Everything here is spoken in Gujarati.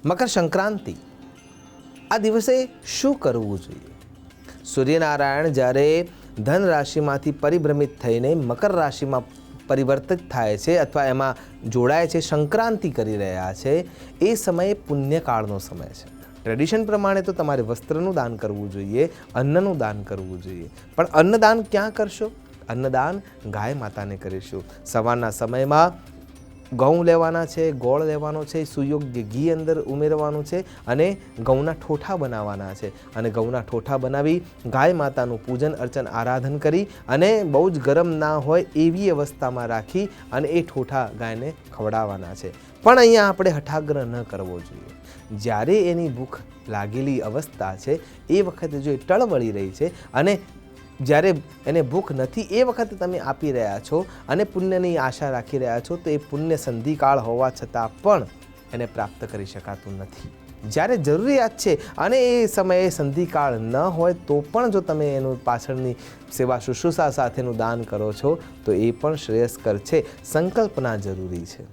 મકર સંક્રાંતિ, આ દિવસે શું કરવું જોઈએ? સૂર્યનારાયણ જ્યારે ધન રાશિમાંથી પરિભ્રમિત થઈને મકર રાશિમાં પરિવર્તિત થાય છે અથવા એમાં જોડાય છે, સંક્રાંતિ કરી રહ્યા છે, એ સમયે પુણ્યકાળનો સમય છે. ટ્રેડિશન પ્રમાણે તો તમારે વસ્ત્રનું દાન કરવું જોઈએ, અન્નનું દાન કરવું જોઈએ, પણ અન્નદાન ક્યાં કરશો? અન્નદાન ગાય માતાને કરીશું. સવારના સમયમાં ઘઉં લેવાના છે, ગોળ લેવાનો છે, સુયોગ્ય ઘી અંદર ઉમેરવાનું છે અને ઘઉંના ઠોઠા બનાવવાના છે. અને ઘઉંના ઠોઠા બનાવી ગાય માતાનું પૂજન અર્ચન આરાધન કરી અને બહુ જ ગરમ ના હોય એવી અવસ્થામાં રાખી અને એ ઠોઠા ગાયને ખવડાવવાના છે. પણ અહીંયા આપણે હઠાગ્રહ ન કરવો જોઈએ. જ્યારે એની ભૂખ લાગેલી અવસ્થા છે એ વખતે જો એ ટળવળી રહી છે અને જ્યારે એને ભૂખ નથી એ વખતે તમે આપી રહ્યા છો અને પુણ્યની આશા રાખી રહ્યા છો, તો એ પુણ્ય સંધિકાળ હોવા છતાં પણ એને પ્રાપ્ત કરી શકાતું નથી. જ્યારે જરૂરિયાત છે અને એ સમયે સંધિકાળ ન હોય તો પણ જો તમે એનું પાછળની સેવા શુશ્રૂષા સાથેનું દાન કરો છો તો એ પણ શ્રેયસ્કર છે. સંકલ્પના જરૂરી છે.